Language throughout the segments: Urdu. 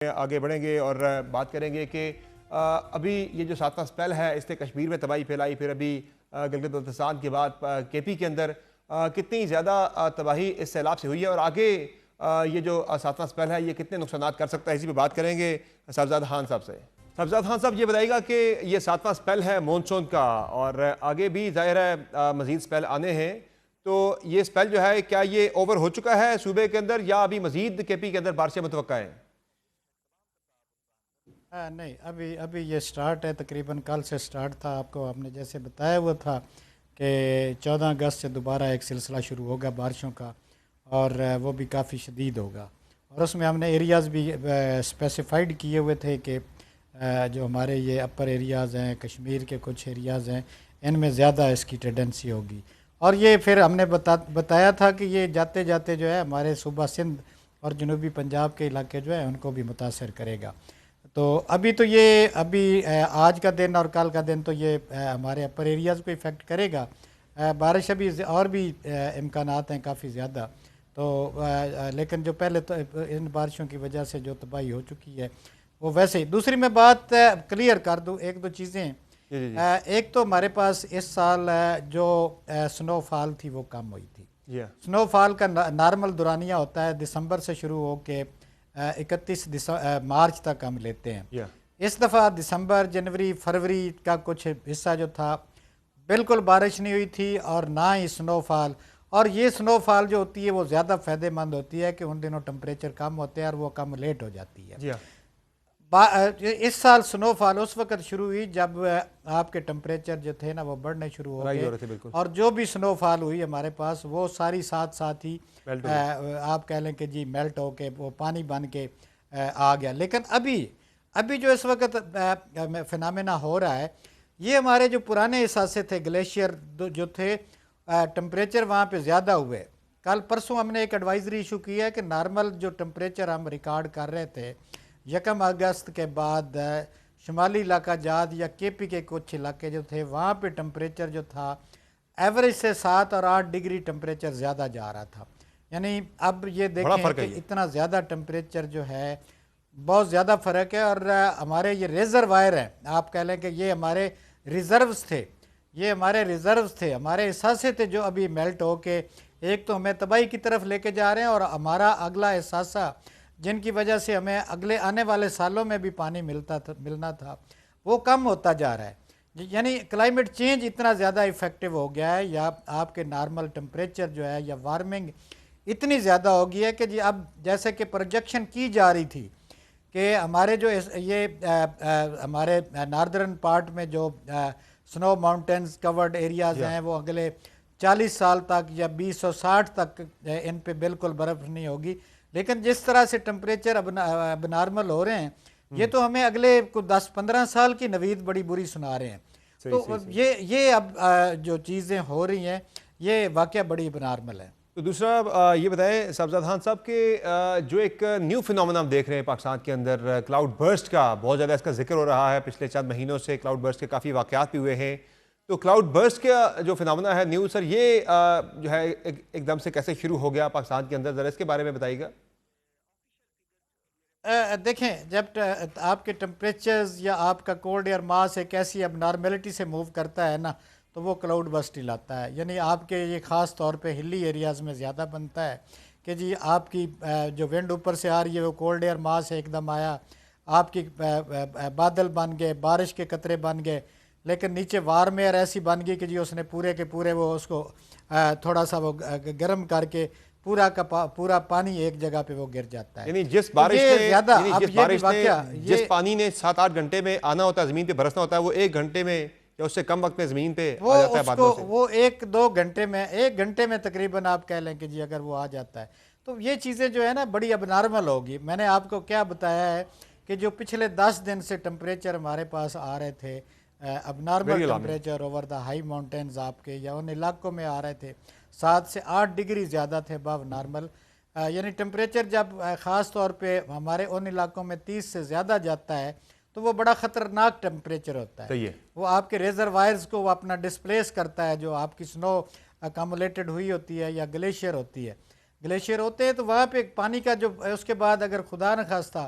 آگے بڑھیں گے اور بات کریں گے کہ ابھی یہ جو ساتواں سپیل ہے اس نے کشمیر میں تباہی پھیلائی، پھر ابھی گلگت بلتستان کے بعد کے پی کے اندر کتنی زیادہ تباہی اس سیلاب سے ہوئی ہے، اور آگے یہ جو ساتواں سپیل ہے یہ کتنے نقصانات کر سکتا ہے، اسی پہ بات کریں گے صاحبزاد خان صاحب سے۔ صاحبزاد خان صاحب، یہ بتائیے گا کہ یہ ساتواں سپیل ہے مونسون کا، اور آگے بھی ظاہر ہے مزید سپیل آنے ہیں، تو یہ سپیل جو ہے کیا یہ اوور ہو چکا ہے صوبے کے اندر، یا ابھی مزید کے پی کے اندر بارشیں متوقع ہیں؟ نہیں، ابھی یہ سٹارٹ ہے، تقریباً کل سے سٹارٹ تھا۔ آپ نے جیسے بتایا ہوا تھا کہ 14 اگست سے دوبارہ ایک سلسلہ شروع ہوگا بارشوں کا، اور وہ بھی کافی شدید ہوگا، اور اس میں ہم نے ایریاز بھی اسپیسیفائڈ کیے ہوئے تھے کہ جو ہمارے یہ اپر ایریاز ہیں، کشمیر کے کچھ ایریاز ہیں، ان میں زیادہ اس کی ٹینڈنسی ہوگی، اور یہ پھر ہم نے بتایا تھا کہ یہ جاتے جاتے جو ہے ہمارے صوبہ سندھ اور جنوبی پنجاب کے علاقے جو ہے ان کو بھی متاثر کرے گا۔ تو ابھی آج کا دن اور کل کا دن تو یہ ہمارے اپر ایریاز کو افیکٹ کرے گا۔ بارش ابھی اور بھی امکانات ہیں کافی زیادہ، تو لیکن جو پہلے تو ان بارشوں کی وجہ سے جو تباہی ہو چکی ہے وہ ویسے ہی۔ دوسری میں بات کلیئر کر دوں ایک دو چیزیں۔ ایک تو ہمارے پاس اس سال جو سنو فال تھی وہ کم ہوئی تھی۔ سنو فال کا نارمل دورانیہ ہوتا ہے دسمبر سے شروع ہو کے 31 مارچ تک ہم لیتے ہیں۔ اس دفعہ دسمبر، جنوری، فروری کا کچھ حصہ جو تھا بالکل بارش نہیں ہوئی تھی، اور نہ ہی سنو فال، اور یہ سنو فال جو ہوتی ہے وہ زیادہ فائدہ مند ہوتی ہے کہ ان دنوں ٹمپریچر کم ہوتے ہیں اور وہ کم لیٹ ہو جاتی ہے۔ اس سال سنو فال اس وقت شروع ہوئی جب آپ کے ٹمپریچر جو تھے نا وہ بڑھنے شروع ہو گئے، اور جو بھی سنو فال ہوئی ہمارے پاس وہ ساری ساتھ ہی آپ کہہ لیں کہ جی میلٹ ہو کے وہ پانی بن کے آ گیا۔ لیکن ابھی جو اس وقت فینامینا ہو رہا ہے، یہ ہمارے جو پرانے احساسے تھے گلیشیئر جو تھے، ٹمپریچر وہاں پہ زیادہ ہوئے۔ کل پرسوں ہم نے ایک ایڈوائزری ایشو کی ہے کہ نارمل جو ٹمپریچر ہم ریکارڈ کر رہے تھے 1 اگست کے بعد شمالی علاقہ جات یا کے پی کے کچھ علاقے جو تھے وہاں پہ ٹمپریچر جو تھا ایوریج سے 7 اور 8 ڈگری ٹمپریچر زیادہ جا رہا تھا۔ یعنی اب یہ دیکھیں کہ اتنا زیادہ ٹمپریچر جو ہے بہت زیادہ فرق ہے، اور ہمارے یہ ریزروائر ہیں، آپ کہہ لیں کہ یہ ہمارے ریزروز تھے، ہمارے احساسے تھے جو ابھی میلٹ ہو کے ایک تو ہمیں تباہی کی طرف لے کے جا رہے ہیں، اور ہمارا اگلا احساسہ جن کی وجہ سے ہمیں اگلے آنے والے سالوں میں بھی پانی ملنا تھا وہ کم ہوتا جا رہا ہے۔ یعنی کلائمیٹ چینج اتنا زیادہ ایفیکٹو ہو گیا ہے، یا آپ کے نارمل ٹمپریچر جو ہے یا وارمنگ اتنی زیادہ ہو گئی ہے کہ جی اب جیسے کہ پروجیکشن کی جا رہی تھی کہ ہمارے جو یہ ہمارے ناردرن پارٹ میں جو سنو ماؤنٹینز کورڈ ایریاز ہیں وہ اگلے 40 سال تک یا 2060 تک ان پہ بالکل برف نہیں ہوگی، لیکن جس طرح سے ٹمپریچر اب نارمل ہو رہے ہیں یہ تو ہمیں اگلے 10-15 سال کی نوید بڑی بری سنا رہے ہیں۔ تو یہ اب جو چیزیں ہو رہی ہیں یہ واقعہ بڑی نارمل ہے۔ تو دوسرا یہ بتائیں صاحبزاد خان صاحب کہ جو ایک نیو فینومینا ہم دیکھ رہے ہیں پاکستان کے اندر، کلاؤڈ برسٹ کا بہت زیادہ اس کا ذکر ہو رہا ہے، پچھلے چند مہینوں سے کلاؤڈ برسٹ کے کافی واقعات بھی ہوئے ہیں، تو کلاؤڈ برسٹ کا جو فینومینا ہے نیو سر، یہ جو ہے ایک دم سے کیسے شروع ہو گیا پاکستان کے اندر، ذرا اس کے بارے میں بتائیے گا۔ دیکھیں، جب آپ کے ٹمپریچرز یا آپ کا کولڈ ایئر ماس ایک ایسی اب نارملٹی سے موو کرتا ہے نا تو وہ کلاؤڈ برسٹ ہی لاتا ہے۔ یعنی آپ کے یہ خاص طور پہ ہلی ایریاز میں زیادہ بنتا ہے کہ جی آپ کی جو ونڈ اوپر سے آ رہی ہے وہ کولڈ ایئر ماس ایک دم آیا، آپ کی بادل بن گئے، بارش کے قطرے بن گئے، لیکن نیچے وارم ایئر ایسی بن گئی کہ جی اس نے پورے کے پورے وہ اس کو تھوڑا سا وہ گرم کر کے پورا پانی ایک جگہ پہ وہ گر جاتا ہے۔ یعنی جس پانی نے 7-8 گھنٹے میں آنا ہوتا ہے زمین پہ برسنا ہوتا ہے، وہ 1 گھنٹے میں یا اس سے کم وقت میں زمین پہ آ جاتا ہے بادلوں سے۔ وہ 1-2 گھنٹے میں 1 گھنٹے میں تقریباً آپ کہہ لیں کہ جی اگر وہ آ جاتا ہے تو یہ چیزیں جو ہے نا بڑی اب نارمل ہوگی۔ میں نے آپ کو کیا بتایا ہے کہ جو پچھلے 10 دن سے ٹمپریچر ہمارے پاس آ رہے تھے اب normal temperature over the high mountains آپ کے یا ان علاقوں میں آ رہے تھے 7 سے 8 ڈگری زیادہ تھے ابو نارمل۔ یعنی ٹمپریچر جب خاص طور پہ ہمارے ان علاقوں میں 30 سے زیادہ جاتا ہے تو وہ بڑا خطرناک ٹمپریچر ہوتا ہے۔ وہ آپ کے ریزروائرز کو وہ اپنا ڈسپلیس کرتا ہے، جو آپ کی سنو اکامولیٹڈ ہوئی ہوتی ہے یا گلیشیئر ہوتی ہے، گلیشیئر ہوتے ہیں تو وہاں پہ پانی کا جو اس کے بعد اگر خدا نخواستہ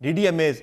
DDMAs,